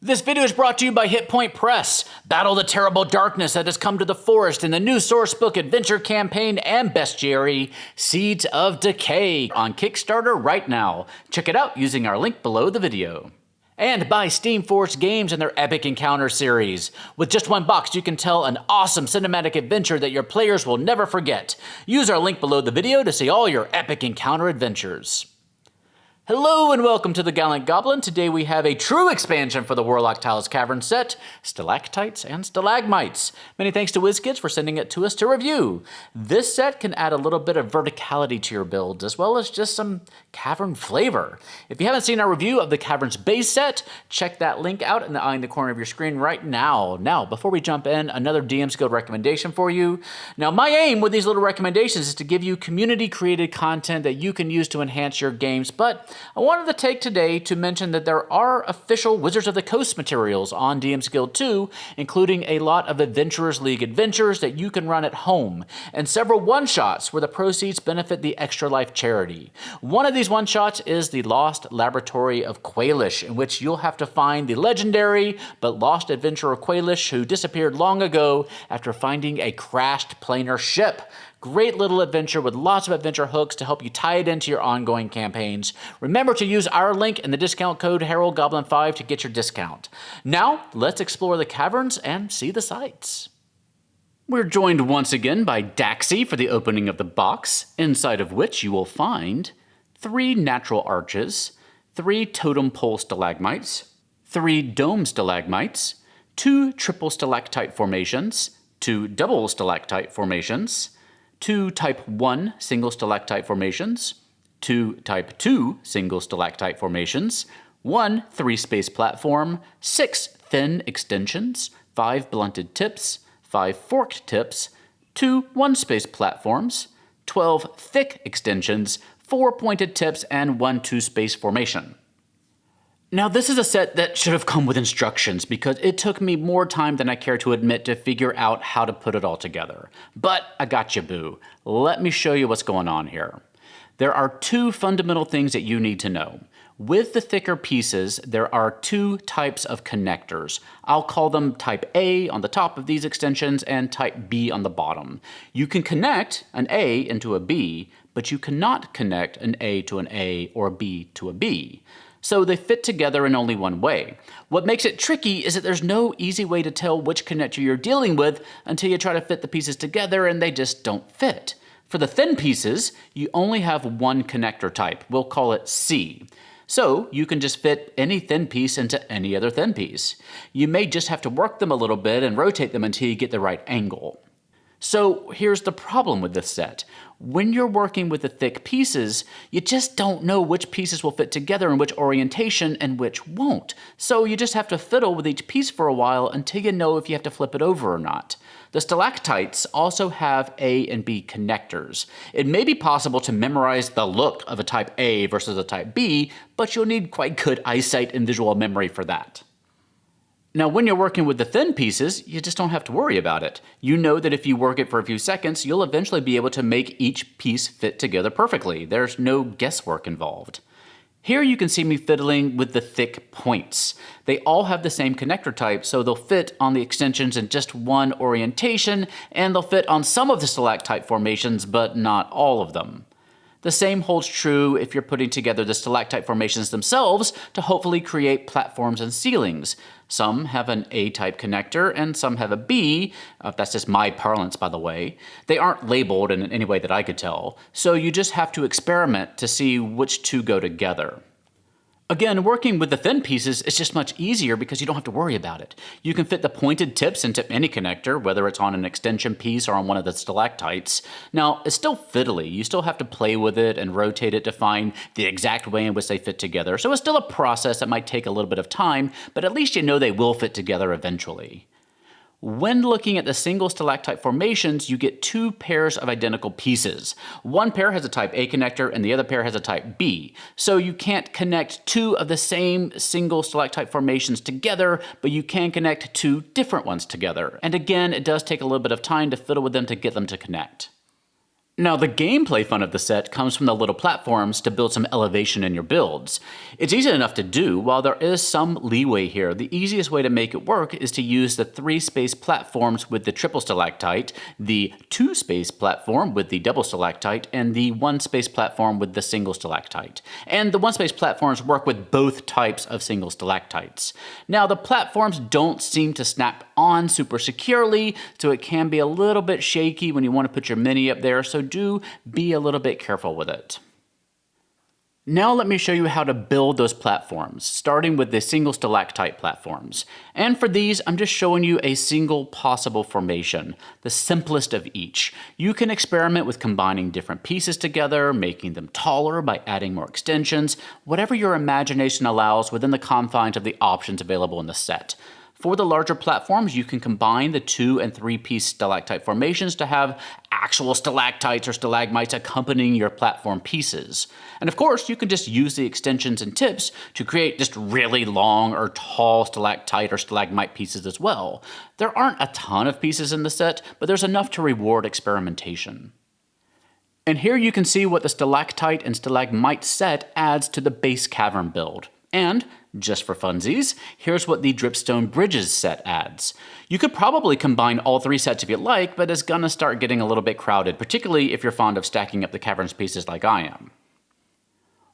This video is brought to you by Hit Point Press. Battle the terrible darkness that has come to the forest in the new sourcebook adventure campaign and bestiary, Seeds of Decay, on Kickstarter right now. Check it out using our link below the video. And by Steamforged Games and their Epic Encounters series. With just one box, you can tell an awesome cinematic adventure that your players will never forget. Use our link below the video to see all your epic encounter adventures. Hello and welcome to the Gallant Goblin. Today we have a true expansion for the WarLock Tiles Caverns set, Stalactites and Stalagmites. Many thanks to WizKids for sending it to us to review. This set can add a little bit of verticality to your builds, as well as just some cavern flavor. If you haven't seen our review of the Caverns base set, check that link out in the corner of your screen right now. Now, before we jump in, another DM's Guild recommendation for you. Now, my aim with these little recommendations is to give you community-created content that you can use to enhance your games, but I wanted to take today to mention that there are official Wizards of the Coast materials on DM's Guild 2, including a lot of Adventurers League adventures that you can run at home, and several one-shots where the proceeds benefit the Extra Life charity. One of these one-shots is the Lost Laboratory of Quailish, in which you'll have to find the legendary but lost adventurer Quailish, who disappeared long ago after finding a crashed planar ship. Great little adventure with lots of adventure hooks to help you tie it into your ongoing campaigns. Remember to use our link and the discount code HaroldGoblin5 to get your discount. Now, let's explore the caverns and see the sights. We're joined once again by Daxi for the opening of the box, inside of which you will find 3 natural arches, 3 totem pole stalagmites, 3 dome stalagmites, 2 triple stalactite formations, 2 double stalactite formations, 2 type 1 single stalactite formations, 2 type 2 single stalactite formations, 1 3-space platform, 6 thin extensions, 5 blunted tips, 5 forked tips, 2 1-space platforms, 12 thick extensions, 4 pointed tips, and 1 2-space formation. Now, this is a set that should have come with instructions because it took me more time than I care to admit to figure out how to put it all together. But I got you, boo. Let me show you what's going on here. There are 2 fundamental things that you need to know. With the thicker pieces, there are 2 types of connectors. I'll call them type A on the top of these extensions and type B on the bottom. You can connect an A into a B, but you cannot connect an A to an A or a B to a B. So they fit together in only one way. What makes it tricky is that there's no easy way to tell which connector you're dealing with until you try to fit the pieces together and they just don't fit. For the thin pieces, you only have one connector type. We'll call it C. So you can just fit any thin piece into any other thin piece. You may just have to work them a little bit and rotate them until you get the right angle. So here's the problem with this set. When you're working with the thick pieces, you just don't know which pieces will fit together in which orientation and which won't. So you just have to fiddle with each piece for a while until you know if you have to flip it over or not. The stalactites also have A and B connectors. It may be possible to memorize the look of a type A versus a type B, but you'll need quite good eyesight and visual memory for that. Now, when you're working with the thin pieces, you just don't have to worry about it. You know that if you work it for a few seconds, you'll eventually be able to make each piece fit together perfectly. There's no guesswork involved. Here you can see me fiddling with the thick points. They all have the same connector type, so they'll fit on the extensions in just one orientation, and they'll fit on some of the stalactite formations, but not all of them. The same holds true if you're putting together the stalactite formations themselves to hopefully create platforms and ceilings. Some have an A-type connector and some have a B. That's just my parlance, by the way. They aren't labeled in any way that I could tell, so you just have to experiment to see which 2 go together. Again, working with the thin pieces is just much easier because you don't have to worry about it. You can fit the pointed tips into any connector, whether it's on an extension piece or on one of the stalactites. Now, it's still fiddly. You still have to play with it and rotate it to find the exact way in which they fit together. So it's still a process that might take a little bit of time, but at least you know they will fit together eventually. When looking at the single stalactite formations, you get 2 pairs of identical pieces. One pair has a type A connector and the other pair has a type B. So you can't connect 2 of the same single stalactite formations together, but you can connect 2 different ones together. And again, it does take a little bit of time to fiddle with them to get them to connect. Now, the gameplay fun of the set comes from the little platforms to build some elevation in your builds. It's easy enough to do. While there is some leeway here, the easiest way to make it work is to use the 3-space platforms with the triple stalactite, the 2-space platform with the double stalactite, and the 1-space platform with the single stalactite. And the 1-space platforms work with both types of single stalactites. Now, the platforms don't seem to snap on super securely, so it can be a little bit shaky when you want to put your mini up there, so do be a little bit careful with it. Now let me show you how to build those platforms, starting with the single stalactite platforms. And for these, I'm just showing you a single possible formation, the simplest of each. You can experiment with combining different pieces together, making them taller by adding more extensions, whatever your imagination allows within the confines of the options available in the set. For the larger platforms, you can combine the 2- and 3-piece stalactite formations to have actual stalactites or stalagmites accompanying your platform pieces. And of course, you can just use the extensions and tips to create just really long or tall stalactite or stalagmite pieces as well. There aren't a ton of pieces in the set, but there's enough to reward experimentation. And here you can see what the stalactite and stalagmite set adds to the base cavern build. And just for funsies, here's what the Dripstone Bridges set adds. You could probably combine all 3 sets if you like, but it's gonna start getting a little bit crowded, particularly if you're fond of stacking up the Caverns pieces like I am.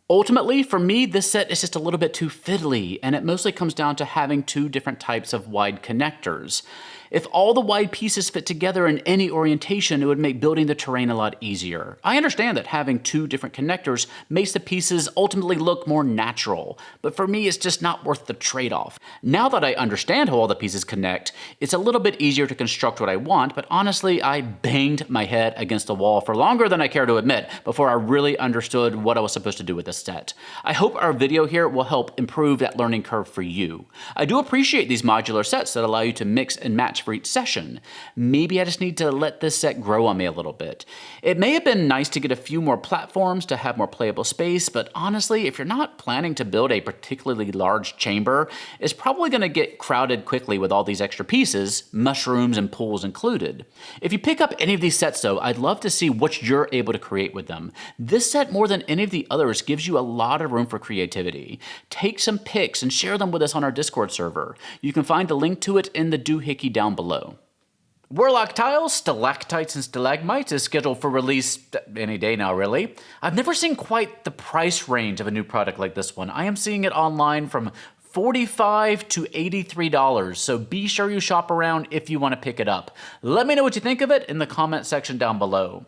Ultimately, for me, this set is just a little bit too fiddly, and it mostly comes down to having 2 different types of wide connectors. If all the wide pieces fit together in any orientation, it would make building the terrain a lot easier. I understand that having 2 different connectors makes the pieces ultimately look more natural, but for me it's just not worth the trade-off. Now that I understand how all the pieces connect, it's a little bit easier to construct what I want, but honestly I banged my head against the wall for longer than I care to admit before I really understood what I was supposed to do with this set. I hope our video here will help improve that learning curve for you. I do appreciate these modular sets that allow you to mix and match for each session. Maybe I just need to let this set grow on me a little bit. It may have been nice to get a few more platforms to have more playable space, but honestly, if you're not planning to build a particularly large chamber, it's probably going to get crowded quickly with all these extra pieces, mushrooms and pools included. If you pick up any of these sets though, I'd love to see what you're able to create with them. This set, more than any of the others, gives you a lot of room for creativity. Take some pics and share them with us on our Discord server. You can find the link to it in the doohickey down below. WarLock Tiles, Stalactites and Stalagmites is scheduled for release any day now, really. I've never seen quite the price range of a new product like this one. I am seeing it online from $45 to $83, so be sure you shop around if you want to pick it up. Let me know what you think of it in the comment section down below.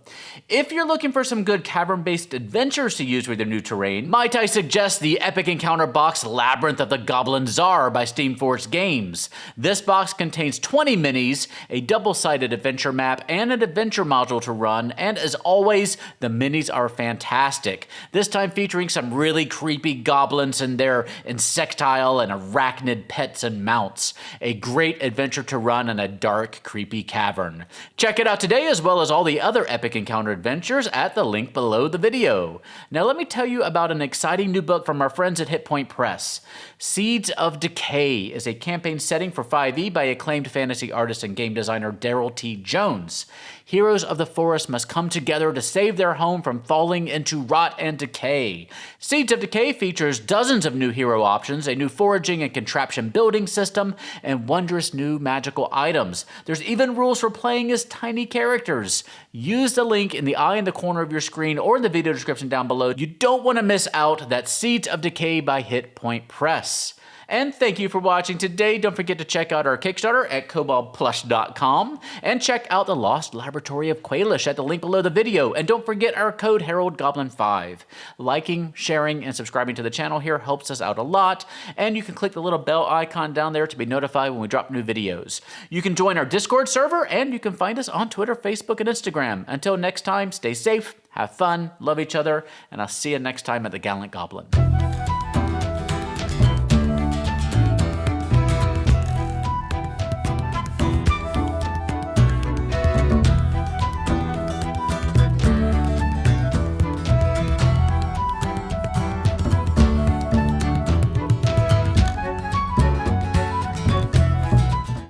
If you're looking for some good cavern-based adventures to use with your new terrain, might I suggest the Epic Encounter box Labyrinth of the Goblin Tsar by Steamforged Games. This box contains 20 minis, a double-sided adventure map, and an adventure module to run, and as always, the minis are fantastic. This time featuring some really creepy goblins and their insectile and arachnid pets and mounts. A great adventure to run in a dark, creepy cavern. Check it out today, as well as all the other Epic Encounter adventures at the link below the video. Now let me tell you about an exciting new book from our friends at Hit Point Press. Seeds of Decay is a campaign setting for 5e by acclaimed fantasy artist and game designer Daryl T. Jones. Heroes of the forest must come together to save their home from falling into rot and decay. Seeds of Decay features dozens of new hero options, a new foraging and contraption building system, and wondrous new magical items. There's even rules for playing as tiny characters. Use the link in the eye in the corner of your screen or in the video description down below. You don't want to miss out. That's Seeds of Decay by Hit Point Press. And thank you for watching today. Don't forget to check out our Kickstarter at koboldplush.com and check out the Lost Laboratory of Quailish at the link below the video. And don't forget our code HaroldGoblin5. Liking, sharing, and subscribing to the channel here helps us out a lot. And you can click the little bell icon down there to be notified when we drop new videos. You can join our Discord server, and you can find us on Twitter, Facebook, and Instagram. Until next time, stay safe, have fun, love each other, and I'll see you next time at the Gallant Goblin.